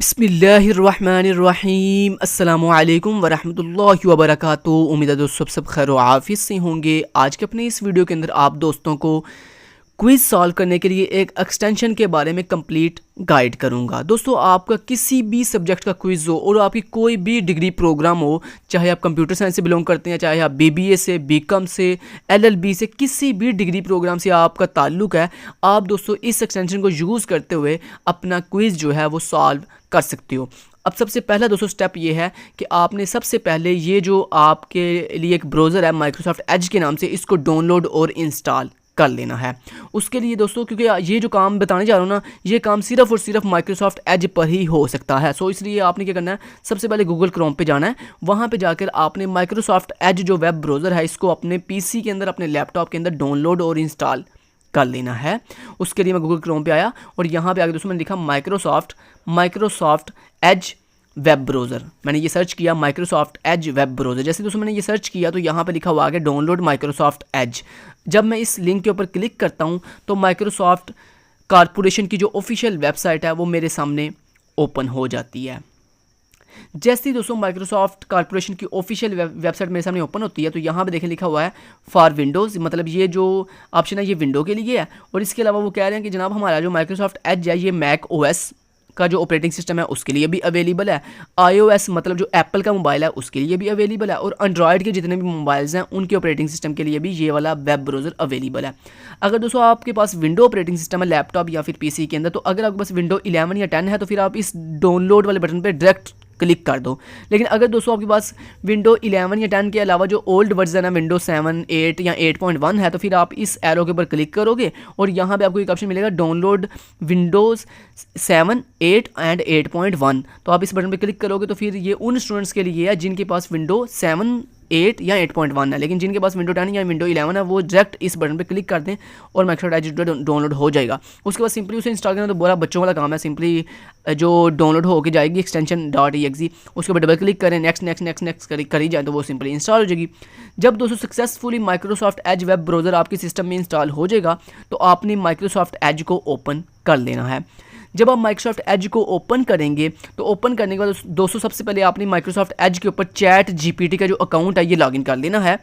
बिस्मिल्लाहिर्रहमानिर्रहीम अस्सलामुअलैकुम वरहमतुल्लाहि वबरकातुहू। उम्मीद है दोस्तों सब खैर व आफियत से होंगे। आज के अपने इस वीडियो के अंदर आप दोस्तों को क्विज़ सॉल्व करने के लिए एक एक्सटेंशन के बारे में कंप्लीट गाइड करूंगा। दोस्तों आपका किसी भी सब्जेक्ट का क्विज़ हो और आपकी कोई भी डिग्री प्रोग्राम हो, चाहे आप कंप्यूटर साइंस से बिलोंग करते हैं, चाहे आप बीबीए से, बीकॉम से, एलएलबी से, किसी भी डिग्री प्रोग्राम से आपका ताल्लुक है, आप दोस्तों इस एक्सटेंशन को यूज़ करते हुए अपना क्विज़ जो है वो सॉल्व कर सकते हो। अब सबसे पहला दोस्तों स्टेप ये है कि आपने सबसे पहले ये जो आपके लिए एक ब्राउज़र है माइक्रोसॉफ्ट एज के नाम से, इसको डाउनलोड और इंस्टॉल कर लेना है। उसके लिए दोस्तों, क्योंकि ये जो काम बताने जा रहा हूँ ना, ये काम सिर्फ और सिर्फ माइक्रोसॉफ्ट एज पर ही हो सकता है। सो इसलिए आपने क्या करना है, सबसे पहले गूगल क्रोम पे जाना है। वहाँ पे जाकर आपने माइक्रोसॉफ्ट एज जो वेब ब्राउज़र है, इसको अपने पीसी के अंदर, अपने लैपटॉप के अंदर डाउनलोड और इंस्टॉल कर लेना है। उसके लिए मैं गूगल क्रोम पे आया और यहाँ पे आगे दोस्तों मैंने लिखा माइक्रोसॉफ्ट एज वेब ब्राउज़र। मैंने ये सर्च किया माइक्रोसॉफ्ट एज वेब ब्राउज़र। जैसे दोस्तों मैंने ये सर्च किया तो यहाँ पे लिखा हुआ आ गया डाउनलोड माइक्रोसॉफ्ट एज। जब मैं इस लिंक के ऊपर क्लिक करता हूँ तो माइक्रोसॉफ्ट कॉरपोरेशन की जो ऑफिशियल वेबसाइट है वो मेरे सामने ओपन हो जाती है। जैसे ही दोस्तों माइक्रोसॉफ्ट कॉरपोरेशन की ऑफिशियल वेबसाइट मेरे सामने ओपन होती है तो यहाँ पे देखें लिखा हुआ है फॉर विंडोज़, मतलब ये जो ऑप्शन है ये विंडो के लिए है। और इसके अलावा वो कह रहे हैं कि जनाब हमारा जो माइक्रोसॉफ्ट एज है ये मैक ओएस का जो ऑपरेटिंग सिस्टम है उसके लिए भी अवेलेबल है, iOS मतलब जो एप्पल का मोबाइल है उसके लिए भी अवेलेबल है, और एंड्रॉयड के जितने भी मोबाइल्स हैं उनके ऑपरेटिंग सिस्टम के लिए भी ये वाला वेब ब्राउज़र अवेलेबल है। अगर दोस्तों आपके पास विंडो ऑपरेटिंग सिस्टम है लैपटॉप या फिर पीसी के अंदर, तो अगर आपके पास विंडो 11 या 10 है तो फिर आप इस डाउनलोड वाले बटन पर डायरेक्ट क्लिक कर दो। लेकिन अगर दोस्तों आपके पास विंडो 11 या 10 के अलावा जो ओल्ड वर्जन है विंडो 7, 8 या 8.1 है, तो फिर आप इस एरो के ऊपर क्लिक करोगे और यहाँ पे आपको एक ऑप्शन मिलेगा डाउनलोड विंडोज़ 7, 8 एंड 8.1। तो आप इस बटन पे क्लिक करोगे तो फिर ये उन स्टूडेंट्स के लिए है जिनके पास विंडो 7, 8 या 8.1 है। लेकिन जिनके पास विंडो 10 या विंडो 11 है वो डायरेक्ट इस बटन पे क्लिक कर दें और माइक्रोसॉफ्ट एज डाउनलोड हो जाएगा। उसके बाद सिंपली उसे इंस्टॉल करना तो बड़ा बच्चों वाला काम है। सिंपली जो डाउनलोड होकर जाएगी एक्सटेंशन .exe, उसके ऊपर डबल क्लिक करें, नेक्स्ट करी जाए तो वो सिंपली इंस्टॉल हो जाएगी। जब दोस्तों successfully Microsoft Edge web browser आपके सिस्टम में इंस्टॉल हो जाएगा तो आपने माइक्रोसॉफ्ट एज को ओपन कर लेना है। जब आप माइक्रोसॉफ्ट एज को ओपन करेंगे तो ओपन करने के बाद दोस्तों सबसे पहले आपने माइक्रोसॉफ्ट एज के ऊपर चैट जीपीटी का जो अकाउंट है ये लॉगिन कर लेना है।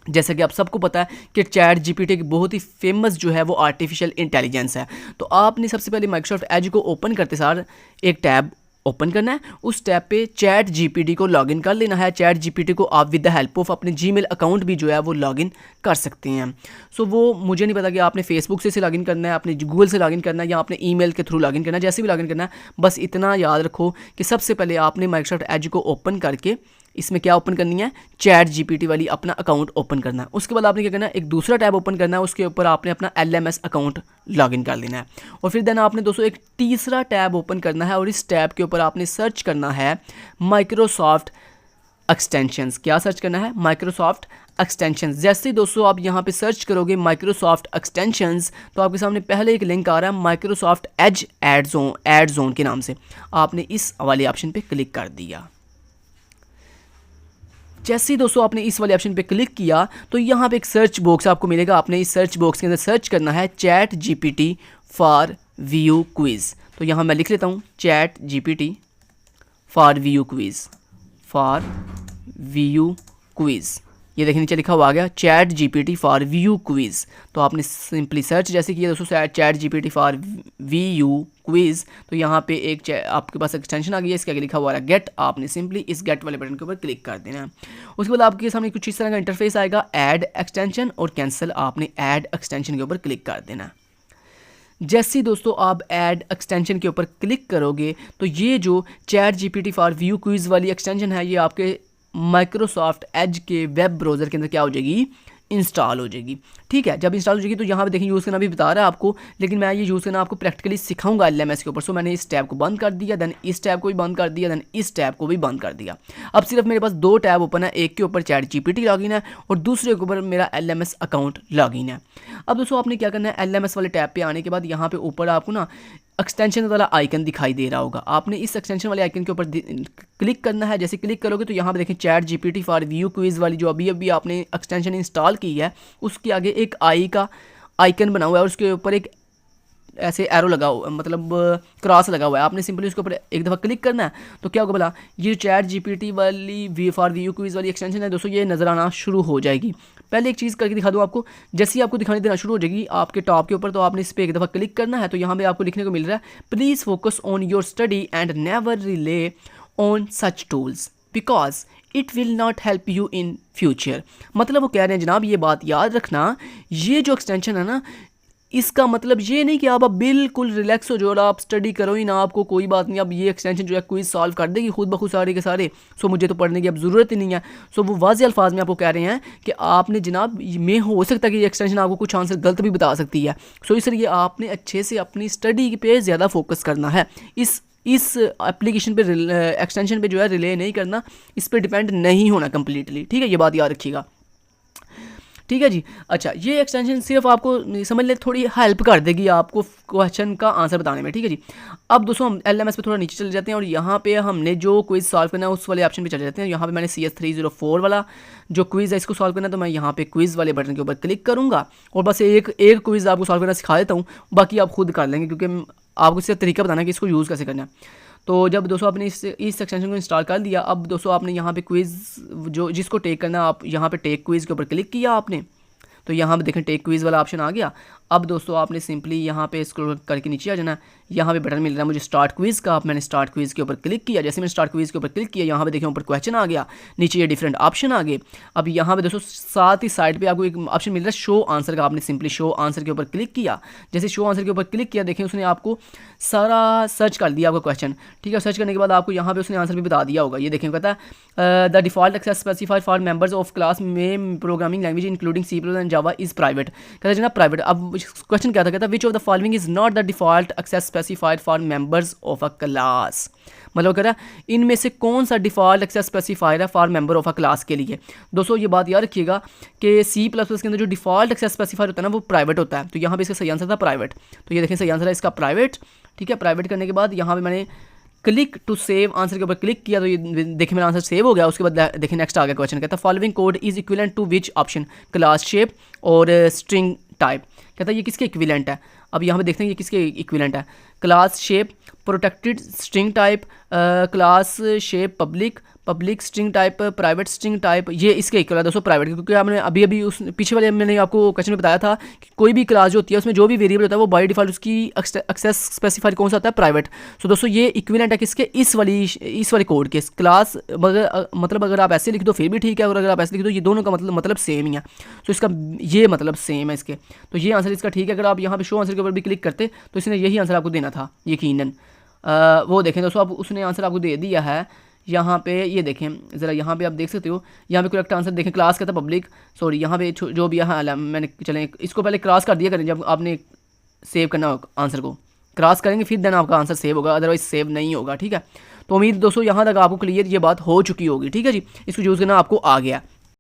जैसा कि आप सबको पता है कि चैट जीपीटी की बहुत ही फेमस जो है वो आर्टिफिशियल इंटेलिजेंस है। तो आपने सबसे पहले माइक्रोसॉफ्ट एज को ओपन करते सार एक टैब ओपन करना है, उस टैब पे चैट जीपीटी को लॉगिन कर लेना है। चैट जीपीटी को आप विद द हेल्प ऑफ अपने जीमेल अकाउंट भी जो है वो लॉगिन कर सकते हैं। सो वो मुझे नहीं पता कि आपने फेसबुक से लॉगिन करना है, आपने गूगल से लॉगिन करना है या आपने ईमेल के थ्रू लॉगिन करना है, जैसे भी लॉगिन करना है। बस इतना याद रखो कि सबसे पहले आपने माइक्रोसॉफ्ट एज को ओपन करके इसमें क्या ओपन करनी है, चैट जीपीटी वाली अपना अकाउंट ओपन करना है। उसके बाद आपने क्या करना है, एक दूसरा टैब ओपन करना है, उसके ऊपर आपने अपना LMS अकाउंट लॉगिन कर लेना है। और फिर देन आपने दोस्तों एक तीसरा टैब ओपन करना है और इस टैब के ऊपर आपने सर्च करना है माइक्रोसॉफ्ट एक्सटेंशंस। क्या सर्च करना है, माइक्रोसॉफ्ट एक्सटेंशंस। जैसे दोस्तों आप यहाँ पे सर्च करोगे माइक्रोसॉफ्ट एक्सटेंशंस तो आपके सामने पहले एक लिंक आ रहा है माइक्रोसॉफ्ट एज एड जोन के नाम से। आपने इस वाले ऑप्शन पे क्लिक कर दिया। जैसे ही दोस्तों आपने इस वाले ऑप्शन पे क्लिक किया तो यहाँ पे एक सर्च बॉक्स आपको मिलेगा। आपने इस सर्च बॉक्स के अंदर सर्च करना है chat GPT for view quiz. तो यहाँ मैं लिख लेता हूँ chat GPT for view quiz. ये देखिए नीचे लिखा हुआ आ गया chat GPT for view quiz. तो आपने सिंपली सर्च जैसे किया दोस्तों chat GPT for view quiz, तो यहाँ पे एक आपके पास एक्सटेंशन आ गई है, इसके आगे लिखा हुआ है गेट। आपने सिंपली इस गेट वाले बटन के ऊपर क्लिक कर देना है। उसके बाद आपके सामने कुछ इस तरह का इंटरफेस आएगा, ऐड एक्सटेंशन और कैंसिल। आपने ऐड एक्सटेंशन के ऊपर क्लिक कर देना है। जैसे ही दोस्तों आप ऐड एक्सटेंशन के ऊपर क्लिक करोगे तो ये जो chat GPT for view quiz वाली एक्सटेंशन है ये आपके माइक्रोसॉफ्ट एज के वेब ब्राउज़र के अंदर क्या हो जाएगी, इंस्टॉल हो जाएगी। ठीक है, जब इंस्टॉल हो जाएगी तो यहाँ पे देखिए यूज़ करना भी बता रहा है आपको, लेकिन मैं ये यूज़ करना आपको प्रैक्टिकली सिखाऊंगा LMS के ऊपर। सो मैंने इस टैब को बंद कर दिया, देन इस टैब को भी बंद कर दिया, देन इस टैब को भी बंद कर दिया। अब सिर्फ मेरे पास दो टैब ओपन है, एक के ऊपर चैट जीपीटी लॉगिन है और दूसरे के ऊपर मेरा LMS अकाउंट लॉगिन है। अब दोस्तों आपने क्या करना है, LMS वाले टैब पे आने के बाद यहाँ पे ऊपर आपको ना एक्सटेंशन वाला आइकन दिखाई दे रहा होगा। आपने इस एक्सटेंशन वाले आइकन के ऊपर क्लिक करना है। जैसे क्लिक करोगे तो यहाँ पे देखें chat GPT for view quiz वाली जो अभी आपने एक्सटेंशन इंस्टॉल की है उसके आगे एक आई का आइकन बना हुआ है और उसके ऊपर एक ऐसे एरो लगा हुआ, मतलब क्रॉस लगा हुआ है, आपने सिंपली उसके ऊपर एक दफ़ा क्लिक करना है तो क्या होगा भला, ये चैट जीपीटी वाली वी फॉर वीयू क्विज वाली एक्सटेंशन है दोस्तों, ये नज़र आना शुरू हो जाएगी। पहले एक चीज़ करके दिखा दूँ आपको, जैसे ही आपको दिखाने देना शुरू हो जाएगी आपके टॉप के ऊपर, तो आपने इस पर एक दफ़ा क्लिक करना है तो यहाँ पे आपको लिखने को मिल रहा है please focus on your study and never relay on such tools because it will not help you in future. मतलब वो कह रहे हैं जनाब ये बात याद रखना, ये जो एक्सटेंशन है ना, इसका मतलब ये नहीं कि आप बिल्कुल रिलैक्स हो जाओ और आप स्टडी करो ही ना, आपको कोई बात नहीं, अब ये एक्सटेंशन जो है क्विज सॉल्व कर देगी खुद ब खुद सारे के सारे, सो मुझे तो पढ़ने की अब ज़रूरत ही नहीं है। सो वो वाज़े अल्फाज में आपको कह रहे हैं कि आपने जनाब में हो सकता है कि ये एक्सटेंशन आपको कुछ आंसर गलत भी बता सकती है, सो इसलिए आपने अच्छे से अपनी स्टडी पे ज़्यादा फोकस करना है। इस एप्लीकेशन पे एक्सटेंशन पे जो है रिले नहीं करना, इस पर डिपेंड नहीं होना कम्प्लीटली, ठीक है, ये बात याद रखिएगा, ठीक है जी। अच्छा, ये एक्सटेंशन सिर्फ आपको समझ ले थोड़ी हेल्प कर देगी आपको क्वेश्चन का आंसर बताने में, ठीक है जी। अब दोस्तों हम LMS पे थोड़ा नीचे चले जाते हैं और यहाँ पे हमने जो क्विज सॉल्व करना है उस वाले ऑप्शन पे चले जाते हैं। यहाँ पे मैंने CS304 वाला जो क्विज़ है इसको सॉल्व करना है, तो मैं यहाँ पे क्विज़ वाले बटन के ऊपर क्लिक करूँगा और बस एक क्विज़ आपको सॉल्व करना सिखा देता हूँ, बाकी आप खुद कर लेंगे क्योंकि आपको इसका तरीका बताना है कि इसको यूज़ कैसे करना है। तो जब दोस्तों आपने इस एक्सटेंशन को इंस्टॉल कर दिया, अब दोस्तों आपने यहाँ पे क्विज़ जो जिसको टेक करना, आप यहाँ पे टेक क्विज़ के ऊपर क्लिक किया आपने, तो यहाँ पे देखें टेक क्विज़ वाला ऑप्शन आ गया। अब दोस्तों आपने सिंपली यहाँ पे स्क्रॉल करके नीचे आ जाना, यहाँ पे बटन मिल रहा है मुझे स्टार्ट क्विज़ का, आप मैंने स्टार्ट क्विज़ के ऊपर क्लिक किया। जैसे मैंने स्टार्ट क्विज़ के ऊपर क्लिक किया, यहाँ पे देखें ऊपर क्वेश्चन आ गया, नीचे ये डिफरेंट ऑप्शन आ गए। अब यहाँ पे दोस्तों साथ ही साइड पे आपको एक ऑप्शन मिल रहा है शो आंसर का, आपने सिंपली शो आंसर के ऊपर क्लिक किया। जैसे शो आंसर के ऊपर क्लिक किया, देखें उसने आपको सारा सर्च कर दिया आपका क्वेश्चन, ठीक है। सर्च करने के बाद आपको यहाँ पे उसने आंसर भी बता दिया होगा, ये देखें कहता है the default access specified for members of class में programming language including C++ and Java is private, कहता है जनाब प्राइवेट। अब क्वेश्चन क्या था, कहता है which of the following is not the default access specified for members of a class, मतलब कह रहा है इनमें से कौन सा डिफॉल्ट एक्सेस स्पेसिफाइड है for member of a class के लिए। दोस्तों ये बात याद रखिएगा कि C++ के अंदर जो डिफॉल्ट एक्सेस स्पेसिफाइड होता है ना वो प्राइवेट होता है, तो यहाँ पे इसका सही आंसर था प्राइवेट, तो ये देखें सही आंसर है इसका प्राइवेट, ठीक है। प्राइवेट करने के बाद यहाँ पे मैंने क्लिक टू सेव आंसर के ऊपर क्लिक किया, तो ये देखें मेरा आंसर सेव हो गया। उसके बाद देखिए नेक्स्ट आ गया क्वेश्चन, कहता है following code is equivalent to which option, class shape और स्ट्रिंग टाइप, कहता है ये किसके इक्विवेलेंट है। अब यहाँ पे देखते हैं ये किसके इक्विवेलेंट है, class shape protected string type, class shape public string type, private string type, ये इसके इक्वल है दोस्तों प्राइवेट, क्योंकि आपने अभी उस पीछे वाले मैंने आपको क्वेश्चन में बताया था कि कोई भी क्लास जो होती है उसमें जो भी वेरिएबल होता है वो बाय डिफॉल्ट उसकी एक्सेस स्पेसिफाइड कौन सा होता है, प्राइवेट। सो दोस्तों ये इक्विवेलेंट है किसके, इस वाले कोड के, क्लास मतलब अगर आप ऐसे लिख दो फिर भी ठीक है, और अगर आप ऐसे लिख दो ये दोनों का मतलब सेम ही है, तो इसका ये मतलब सेम है इसके, तो ये आंसर इसका ठीक है। अगर आप यहाँ पे शो आंसर के ऊपर भी क्लिक करते तो इसने यही आंसर आपको देना था यकीनन। वो देखें दोस्तों अब उसने आंसर आपको दे दिया है यहाँ पे, ये देखें ज़रा यहाँ पे आप देख सकते हो, यहाँ पे करेक्ट आंसर देखें क्लास का था पब्लिक, सॉरी यहाँ पे जो भी यहाँ मैंने चलें इसको पहले क्रॉस कर दिया करें, जब आपने सेव करना हो आंसर को क्रॉस करेंगे फिर देन आपका आंसर सेव होगा, अदरवाइज सेव नहीं होगा, ठीक है। तो उम्मीद दोस्तों यहाँ तक आपको क्लियर ये बात हो चुकी होगी, ठीक है जी, इसको यूज़ करना आपको आ गया।